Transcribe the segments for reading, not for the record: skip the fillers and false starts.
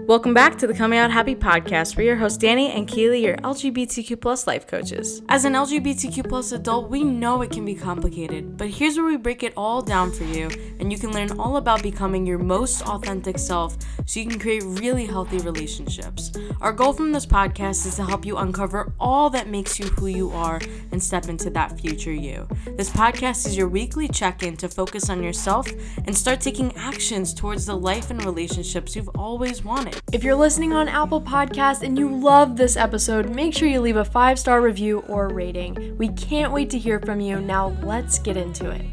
Welcome back to the Coming Out Happy podcast. We're your hosts, Danny and Keely, your LGBTQ plus life coaches. As an LGBTQ plus adult, we know it can be complicated, but here's where we break it all down for you, and you can learn all about becoming your most authentic self so you can create really healthy relationships. Our goal from this podcast is to help you uncover all that makes you who you are and step into that future you. This podcast is your weekly check-in to focus on yourself and start taking actions towards the life and relationships you've always wanted. If you're listening on Apple Podcasts and you love this episode, make sure you leave a 5-star review or rating. We can't wait to hear from you. Now let's get into it.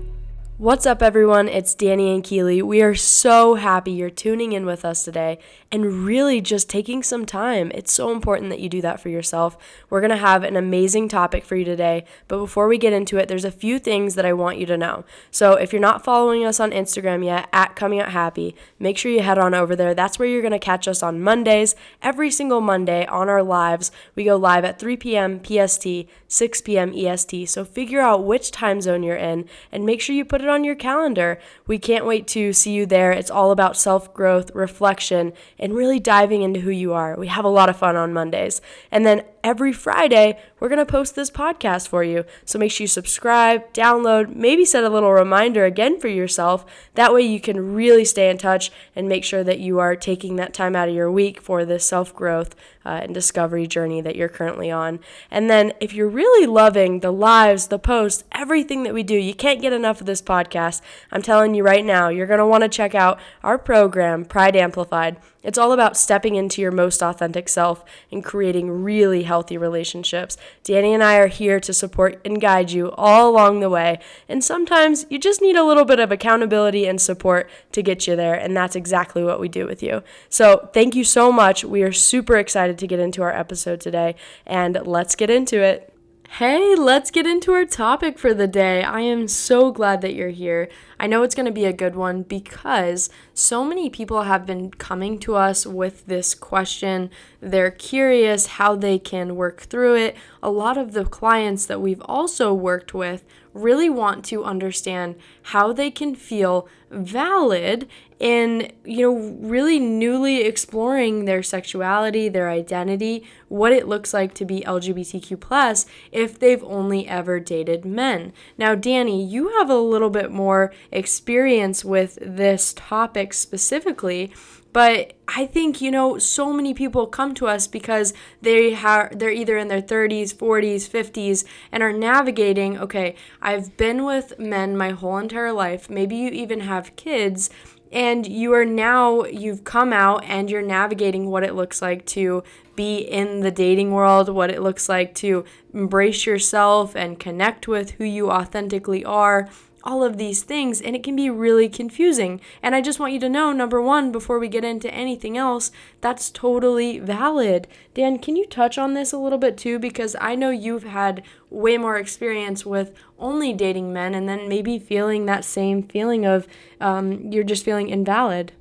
What's up, everyone? It's Danny and Keely. We are so happy you're tuning in with us today and really just taking some time. It's so important that you do that for yourself. We're going to have an amazing topic for you today, but before we get into it, there's a few things that I want you to know. So if you're not following us on Instagram yet, at Coming Out Happy, make sure you head on over there. That's where you're going to catch us on Mondays. Every single Monday on our lives, we go live at 3 p.m. PST, 6 p.m. EST. So figure out which time zone you're in and make sure you put it on your calendar. We can't wait to see you there. It's all about self-growth, reflection, and really diving into who you are. We have a lot of fun on Mondays. And then every Friday, we're going to post this podcast for you. So make sure you subscribe, download, maybe set a little reminder again for yourself. That way you can really stay in touch and make sure that you are taking that time out of your week for this self-growth and discovery journey that you're currently on. And then if you're really loving the lives, the posts, everything that we do, you can't get enough of this podcast. I'm telling you right now, you're going to want to check out our program, Pride Amplified. It's all about stepping into your most authentic self and creating really healthy relationships. Danny and I are here to support and guide you all along the way. And sometimes you just need a little bit of accountability and support to get you there. And that's exactly what we do with you. So thank you so much. We are super excited to get into our episode today. And let's get into it. Hey, let's get into our topic for the day. I am so glad that you're here. I know it's going to be a good one because so many people have been coming to us with this question. They're curious how they can work through it. A lot of the clients that we've also worked with really want to understand how they can feel valid in, really newly exploring their sexuality, their identity, what it looks like to be LGBTQ+ if they've only ever dated men. Now, Danny, you have a little bit more experience with this topic specifically, but I think, so many people come to us because they're either in their 30s, 40s, 50s, and are navigating, okay, I've been with men my whole entire life. Maybe you even have kids, and you've come out and you're navigating what it looks like to be in the dating world, what it looks like to embrace yourself and connect with who you authentically are. All of these things, and it can be really confusing. And I just want you to know, number one, before we get into anything else, that's totally valid. Dan, can you touch on this a little bit too? Because I know you've had way more experience with only dating men and then maybe feeling that same feeling of you're just feeling invalid.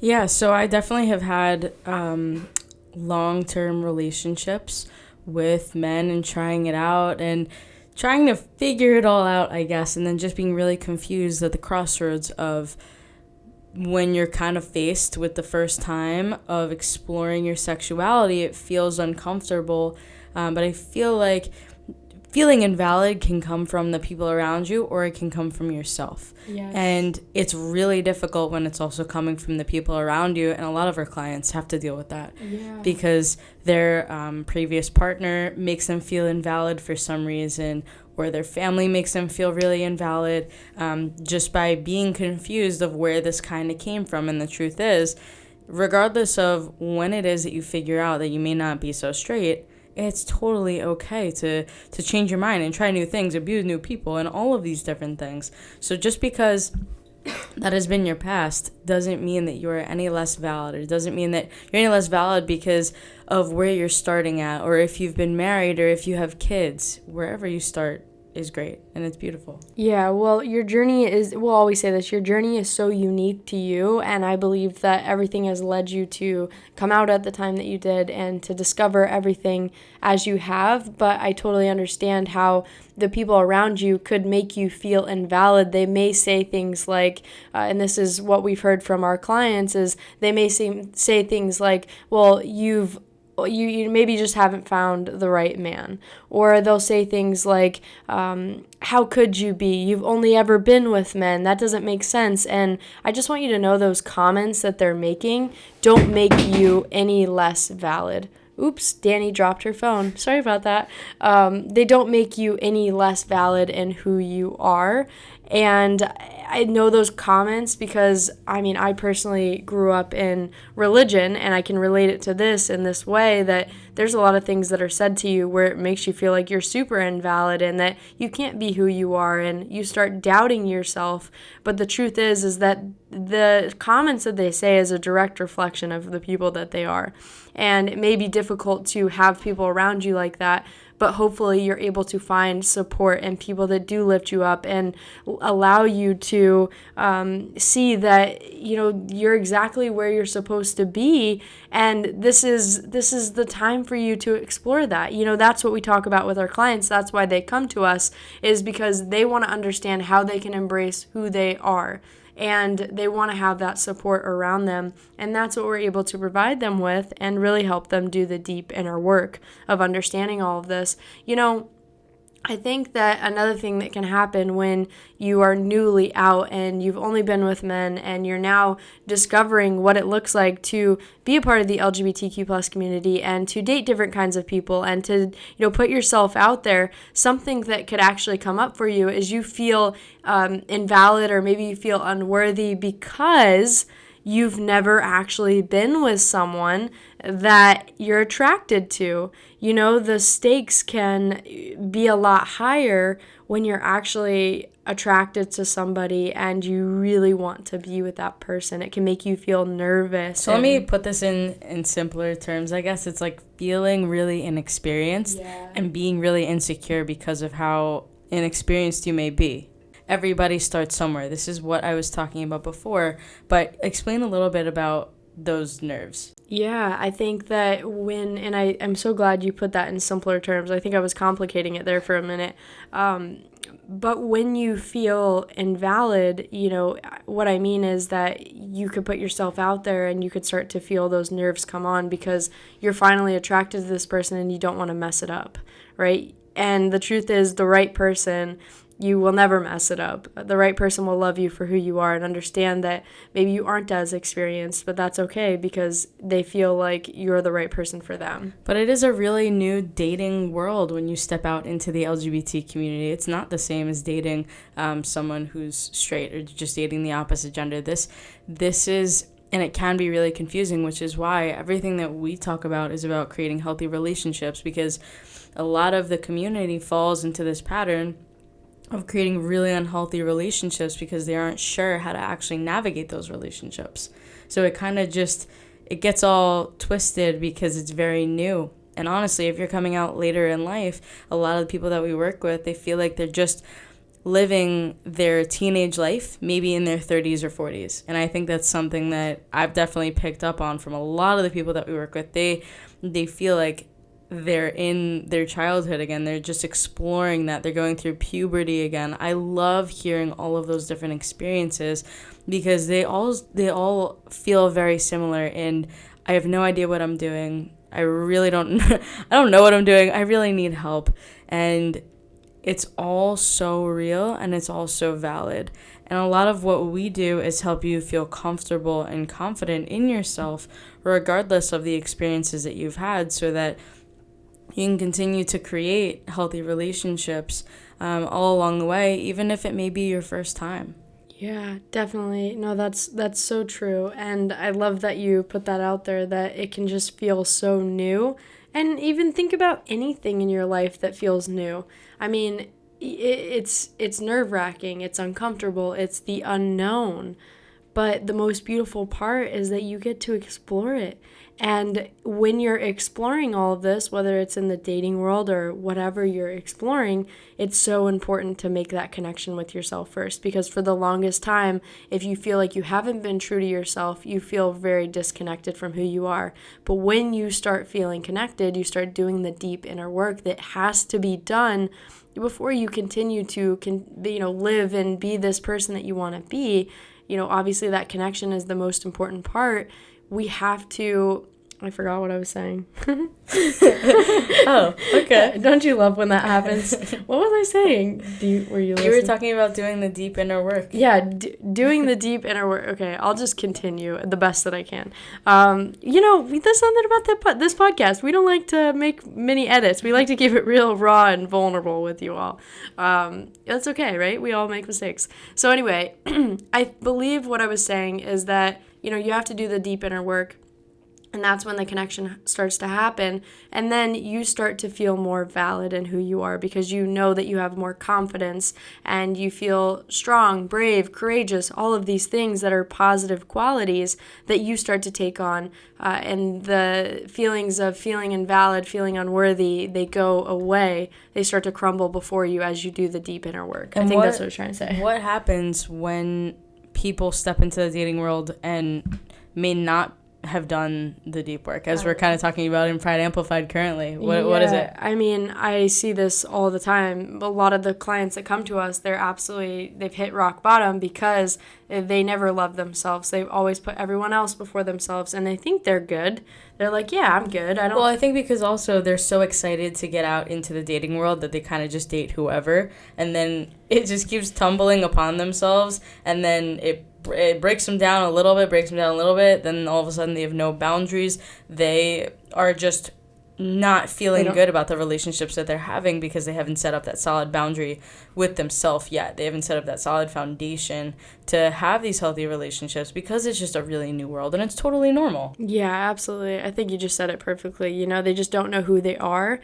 Yeah, so I definitely have had long-term relationships with men and trying it out and trying to figure it all out, I guess, and then just being really confused at the crossroads of when you're kind of faced with the first time of exploring your sexuality. It feels uncomfortable, but I feel like feeling invalid can come from the people around you or it can come from yourself. Yes. And it's really difficult when it's also coming from the people around you, and a lot of our clients have to deal with that because their previous partner makes them feel invalid for some reason, or their family makes them feel really invalid just by being confused of where this kind of came from. And the truth is, regardless of when it is that you figure out that you may not be so straight, it's totally okay to change your mind and try new things, abuse new people, and all of these different things. So just because that has been your past doesn't mean that you're any less valid. It doesn't mean that you're any less valid because of where you're starting at, or if you've been married, or if you have kids. Wherever you start is great and it's beautiful. Yeah, well, we'll always say this, your journey is so unique to you, and I believe that everything has led you to come out at the time that you did and to discover everything as you have, but I totally understand how the people around you could make you feel invalid. They may say things like, and this is what we've heard from our clients, is they may say things like, well, you maybe just haven't found the right man. Or they'll say things like, how could you be? You've only ever been with men. That doesn't make sense. And I just want you to know those comments that they're making don't make you any less valid. Oops, Danny dropped her phone. Sorry about that. They don't make you any less valid in who you are. And I know those comments because, I personally grew up in religion, and I can relate it to this in this way, that there's a lot of things that are said to you where it makes you feel like you're super invalid and that you can't be who you are, and you start doubting yourself. But the truth is that the comments that they say is a direct reflection of the people that they are. And it may be difficult to have people around you like that, but hopefully you're able to find support and people that do lift you up and allow you to see that, you're exactly where you're supposed to be. And this is the time for you to explore that. That's what we talk about with our clients. That's why they come to us, is because they want to understand how they can embrace who they are. And they want to have that support around them. And that's what we're able to provide them with and really help them do the deep inner work of understanding all of this. I think that another thing that can happen when you are newly out and you've only been with men and you're now discovering what it looks like to be a part of the LGBTQ plus community and to date different kinds of people and to, put yourself out there, something that could actually come up for you is you feel invalid, or maybe you feel unworthy because you've never actually been with someone that you're attracted to. The stakes can be a lot higher when you're actually attracted to somebody and you really want to be with that person. It can make you feel nervous. So let me put this in simpler terms. I guess it's like feeling really inexperienced and being really insecure because of how inexperienced you may be. Everybody starts somewhere. This is what I was talking about before, but explain a little bit about those nerves. Yeah, I think that I'm so glad you put that in simpler terms. I think I was complicating it there for a minute. But when you feel invalid, what I mean is that you could put yourself out there and you could start to feel those nerves come on because you're finally attracted to this person and you don't want to mess it up, right? And the truth is, the right person, you will never mess it up. The right person will love you for who you are and understand that maybe you aren't as experienced, but that's okay because they feel like you're the right person for them. But it is a really new dating world when you step out into the LGBT community. It's not the same as dating someone who's straight or just dating the opposite gender. This is, and it can be really confusing, which is why everything that we talk about is about creating healthy relationships, because a lot of the community falls into this pattern of creating really unhealthy relationships because they aren't sure how to actually navigate those relationships. So it kind of it gets all twisted because it's very new. And honestly, if you're coming out later in life, a lot of the people that we work with, they feel like they're just living their teenage life, maybe in their 30s or 40s. And I think that's something that I've definitely picked up on from a lot of the people that we work with. They feel like they're in their childhood again. They're just exploring that. They're going through puberty again. I love hearing all of those different experiences because they all feel very similar, and I have no idea what I'm doing. I really don't I don't know what I'm doing. I really need help. And it's all so real and it's all so valid. And a lot of what we do is help you feel comfortable and confident in yourself regardless of the experiences that you've had, so that you can continue to create healthy relationships all along the way, even if it may be your first time. Yeah, definitely. No, that's so true. And I love that you put that out there, that it can just feel so new. And even think about anything in your life that feels new. I mean, it's nerve-wracking, it's uncomfortable, it's the unknown. But the most beautiful part is that you get to explore it. And when you're exploring all of this, whether it's in the dating world or whatever you're exploring, it's so important to make that connection with yourself first. Because for the longest time, if you feel like you haven't been true to yourself, you feel very disconnected from who you are. But when you start feeling connected, you start doing the deep inner work that has to be done before you continue to live and be this person that you want to be. Obviously that connection is the most important part. We have to, I forgot what I was saying. Oh, okay. Don't you love when that happens? What was I saying? Were you listening? You were talking about doing the deep inner work. Yeah, doing the deep inner work. Okay, I'll just continue the best that I can. There's something about this podcast. We don't like to make many edits. We like to keep it real, raw, and vulnerable with you all. That's okay, right? We all make mistakes. So anyway, I believe what I was saying is that, you have to do the deep inner work. And that's when the connection starts to happen. And then you start to feel more valid in who you are because you know that you have more confidence and you feel strong, brave, courageous, all of these things that are positive qualities that you start to take on. And the feelings of feeling invalid, feeling unworthy, they go away. They start to crumble before you as you do the deep inner work. I think that's what I was trying to say. What happens when people step into the dating world and may not have done the deep work, as we're kind of talking about in Pride Amplified currently? What is it? I mean, I see this all the time. A lot of the clients that come to us, they've hit rock bottom because they never love themselves. They've always put everyone else before themselves, and they think they're good. They're like, yeah, I'm good. Well, I think because also they're so excited to get out into the dating world that they kind of just date whoever, and then it just keeps tumbling upon themselves, and then it breaks them down a little bit, then all of a sudden they have no boundaries. They are just not feeling good about the relationships that they're having because they haven't set up that solid boundary with themselves yet. They haven't set up that solid foundation to have these healthy relationships because it's just a really new world and it's totally normal. Yeah, absolutely. I think you just said it perfectly. They just don't know who they are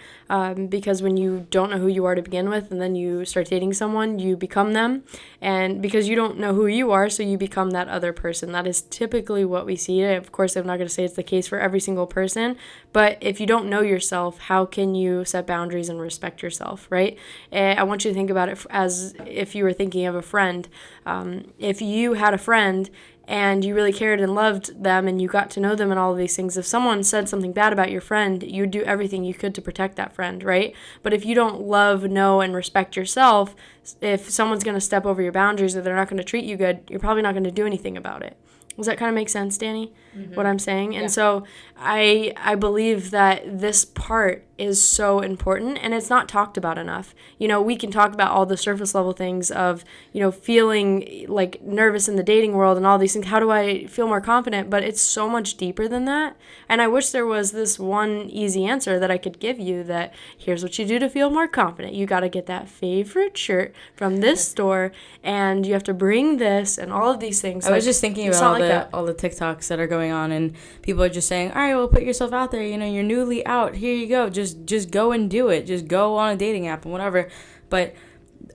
because when you don't know who you are to begin with and then you start dating someone, you become them. And because you don't know who you are, so you become that other person. That is typically what we see. Of course, I'm not going to say it's the case for every single person, but if you don't know yourself, how can you set boundaries and respect yourself, right? And I want you to think about it as if you were thinking of a friend. If you had a friend and you really cared and loved them and you got to know them and all of these things, if someone said something bad about your friend, you'd do everything you could to protect that friend, right? But if you don't love, know, and respect yourself, if someone's going to step over your boundaries or they're not going to treat you good, you're probably not going to do anything about it. Does that kind of make sense, Danny? Mm-hmm. What I'm saying? And so I believe that this part is so important and it's not talked about enough. We can talk about all the surface level things of, feeling like nervous in the dating world and all these things. How do I feel more confident? But it's so much deeper than that. And I wish there was this one easy answer that I could give you that here's what you do to feel more confident. You got to get that favorite shirt from this store and you have to bring this and all of these things. I was just thinking about all the TikToks that are going on and people are just saying, all right, well, put yourself out there. You're newly out. Here you go. Just go and do it. Just go on a dating app and whatever. But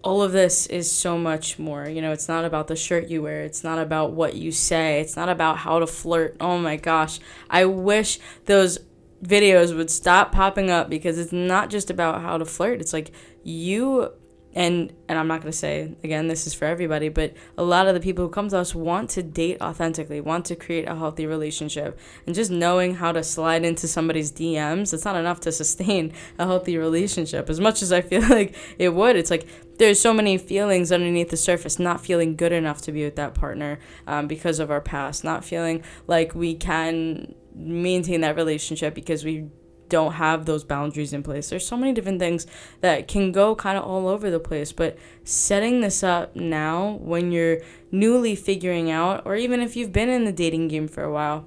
all of this is so much more. It's not about the shirt you wear. It's not about what you say. It's not about how to flirt. Oh my gosh. I wish those videos would stop popping up because it's not just about how to flirt. It's like you... And I'm not going to say, again, this is for everybody, but a lot of the people who come to us want to date authentically, want to create a healthy relationship. And just knowing how to slide into somebody's DMs, it's not enough to sustain a healthy relationship. As much as I feel like it would, it's like there's so many feelings underneath the surface, not feeling good enough to be with that partner because of our past, not feeling like we can maintain that relationship because we don't have those boundaries in place. There's so many different things that can go kind of all over the place, but setting this up now when you're newly figuring out, or even if you've been in the dating game for a while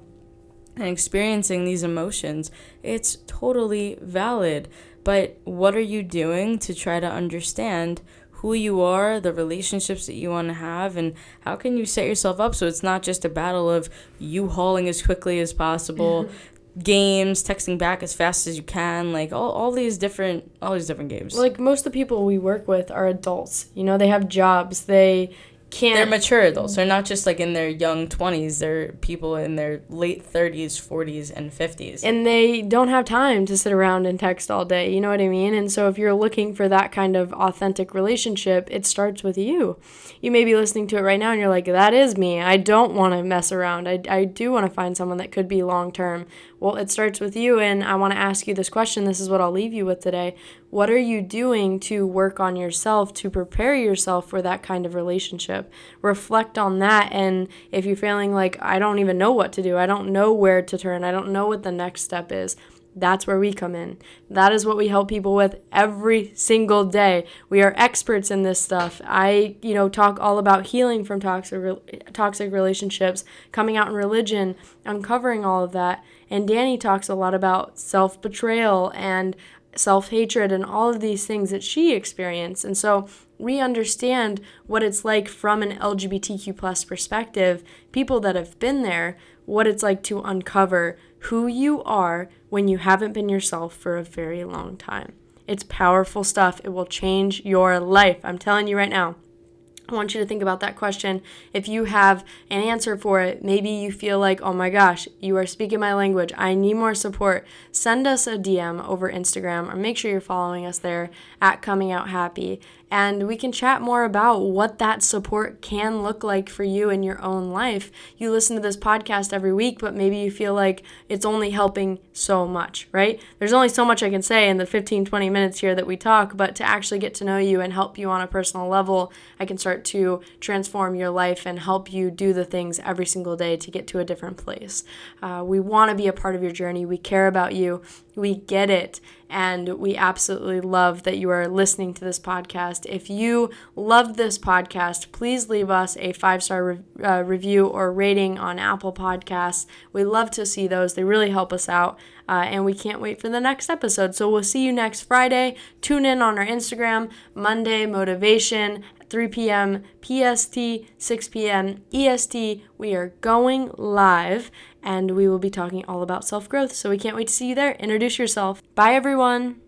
and experiencing these emotions, it's totally valid. But what are you doing to try to understand who you are, the relationships that you want to have, and how can you set yourself up so it's not just a battle of you hauling as quickly as possible, games, texting back as fast as you can, like all these different games. Like most of the people we work with are adults. They have jobs. They they're mature adults. They're not just like in their young 20s. They're people in their late 30s, 40s, and 50s. And they don't have time to sit around and text all day. You know what I mean? And so if you're looking for that kind of authentic relationship, it starts with you. You may be listening to it right now and you're like, that is me. I don't want to mess around. I do want to find someone that could be long term. Well, it starts with you, and I want to ask you this question. This is what I'll leave you with today. What are you doing to work on yourself, to prepare yourself for that kind of relationship? Reflect on that, and if you're feeling like, I don't even know what to do, I don't know where to turn, I don't know what the next step is, that's where we come in. That is what we help people with every single day. We are experts in this stuff. I, talk all about healing from toxic relationships, coming out in religion, uncovering all of that. And Danny talks a lot about self-betrayal and self-hatred and all of these things that she experienced. And so we understand what it's like from an LGBTQ plus perspective, people that have been there, what it's like to uncover who you are when you haven't been yourself for a very long time. It's powerful stuff. It will change your life. I'm telling you right now. I want you to think about that question. If you have an answer for it, maybe you feel like, oh my gosh, you are speaking my language. I need more support. Send us a DM over Instagram, or make sure you're following us there at Coming Out Happy. And we can chat more about what that support can look like for you in your own life. You listen to this podcast every week, but maybe you feel like it's only helping so much, right? There's only so much I can say in the 15, 20 minutes here that we talk, but to actually get to know you and help you on a personal level, I can start to transform your life and help you do the things every single day to get to a different place. We want to be a part of your journey. We care about you. We get it. And we absolutely love that you are listening to this podcast. If you love this podcast, please leave us a 5-star review or rating on Apple Podcasts. We love to see those. They really help us out. And we can't wait for the next episode. So we'll see you next Friday. Tune in on our Instagram, Monday Motivation, 3 p.m. PST, 6 p.m. EST. We are going live, and we will be talking all about self-growth. So we can't wait to see you there. Introduce yourself. Bye, everyone.